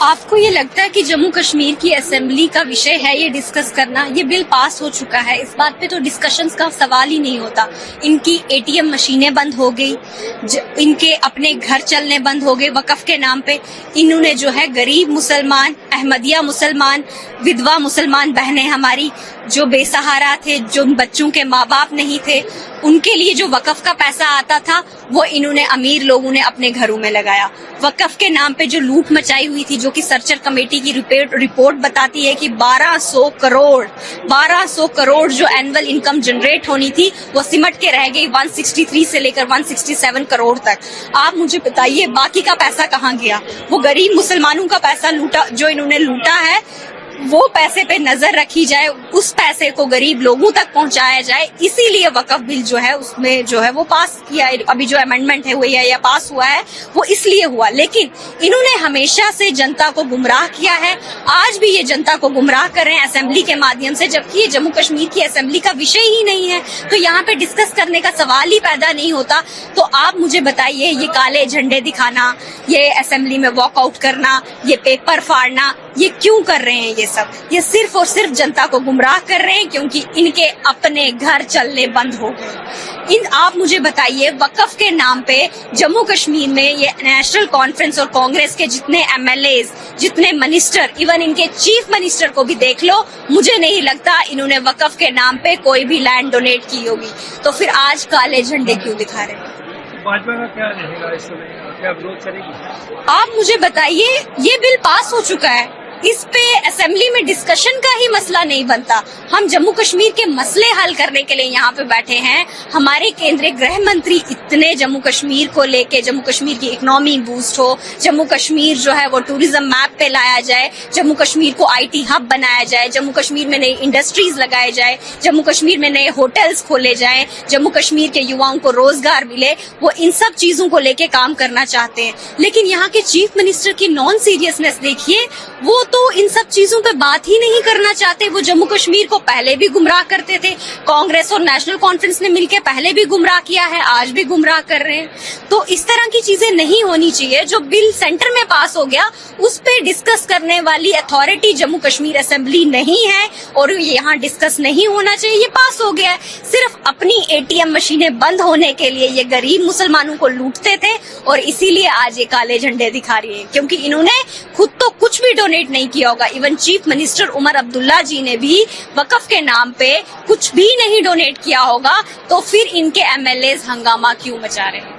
आपको ये लगता है कि जम्मू कश्मीर की असेंबली का विषय है ये डिस्कस करना? ये बिल पास हो चुका है, इस बात पे तो डिस्कशंस का सवाल ही नहीं होता। इनकी एटीएम मशीनें बंद हो गई, इनके अपने घर चलने बंद हो गए वक्फ के नाम पे। इन्होंने जो है गरीब मुसलमान, अहमदिया मुसलमान, विधवा मुसलमान बहनें हमारी जो बेसहारा थे, जो बच्चों के माँ बाप नहीं थे, उनके लिए जो वक्फ का पैसा आता था वो इन्होंने अमीर लोगों ने अपने घरों में लगाया। वक्फ के नाम पे जो लूट मचाई हुई थी, जो कि सर्चर कमेटी की रिपोर्ट बताती है कि 1200 करोड़ जो एनुअल इनकम जनरेट होनी थी वो सिमट के रह गई 163 से लेकर 167 करोड़ तक। आप मुझे बताइए बाकी का पैसा कहाँ गया? वो गरीब मुसलमानों का पैसा लूटा, जो इन्होंने लूटा है, वो पैसे पे नजर रखी जाए, उस पैसे को गरीब लोगों तक पहुंचाया जाए। इसीलिए वक्फ बिल जो है उसमें जो है वो पास किया है। अभी जो अमेंडमेंट है हुई है या पास हुआ है वो इसलिए हुआ। लेकिन इन्होंने हमेशा से जनता को गुमराह किया है, आज भी ये जनता को गुमराह कर रहे हैं असेंबली के माध्यम से, जबकि ये जम्मू कश्मीर की असेंबली का विषय ही नहीं है। तो यहाँ पे डिस्कस करने का सवाल ही पैदा नहीं होता। तो आप मुझे बताइए, ये काले झंडे दिखाना, ये असेंबली में वॉकआउट करना, ये पेपर फाड़ना, ये क्यों कर रहे हैं? ये सिर्फ और सिर्फ जनता को गुमराह कर रहे हैं, क्योंकि इनके अपने घर चलने बंद हो गए। आप मुझे बताइए, वक्फ के नाम पे जम्मू कश्मीर में ये नेशनल कॉन्फ्रेंस और कांग्रेस के जितने एमएलएज, जितने मिनिस्टर, इवन इनके चीफ मिनिस्टर को भी देख लो, मुझे नहीं लगता इन्होंने वक्फ के नाम पे कोई भी लैंड डोनेट की होगी। तो फिर आज काले झंडे क्यों दिखा रहे हैं? भाजपा का क्या रहेगा इस समय, क्या विरोध करेगी? आप मुझे बताइए, ये बिल पास हो चुका है, इस पे असेंबली में डिस्कशन का ही मसला नहीं बनता। हम जम्मू कश्मीर के मसले हल करने के लिए यहाँ पे बैठे हैं। हमारे केंद्रीय गृह मंत्री इतने जम्मू कश्मीर को लेके, जम्मू कश्मीर की इकोनॉमी बूस्ट हो, जम्मू कश्मीर जो है वो टूरिज्म मैप पे लाया जाए, जम्मू कश्मीर को आईटी हब बनाया जाए, जम्मू कश्मीर में नई इंडस्ट्रीज लगाए जाए, जम्मू कश्मीर में नए होटल्स खोले जाए, जम्मू कश्मीर के युवाओं को रोजगार मिले, वो इन सब चीजों को लेके काम करना चाहते हैं। लेकिन यहाँ के चीफ मिनिस्टर की नॉन सीरियसनेस देखिए, वो तो इन सब चीजों पे बात ही नहीं करना चाहते। वो जम्मू कश्मीर को पहले भी गुमराह करते थे, कांग्रेस और नेशनल कॉन्फ्रेंस ने मिलकर पहले भी गुमराह किया है, आज भी गुमराह कर रहे हैं। तो इस तरह की चीजें नहीं होनी चाहिए। जो बिल सेंटर में पास हो गया उस पे डिस्कस करने वाली अथॉरिटी जम्मू कश्मीर असेंबली नहीं है और यहाँ डिस्कस नहीं होना चाहिए। ये पास हो गया है, सिर्फ अपनी एटीएम मशीनें बंद होने के लिए ये गरीब मुसलमानों को लूटते थे और इसीलिए आज ये काले झंडे दिखा रही है, क्योंकि इन्होंने खुद तो कुछ भी डोनेट नहीं किया होगा। Even chief minister Omar Abdullah ji ने भी वक्फ के नाम पे कुछ भी नहीं डोनेट किया होगा, तो फिर इनके एमएलएज हंगामा क्यों मचा रहे हैं?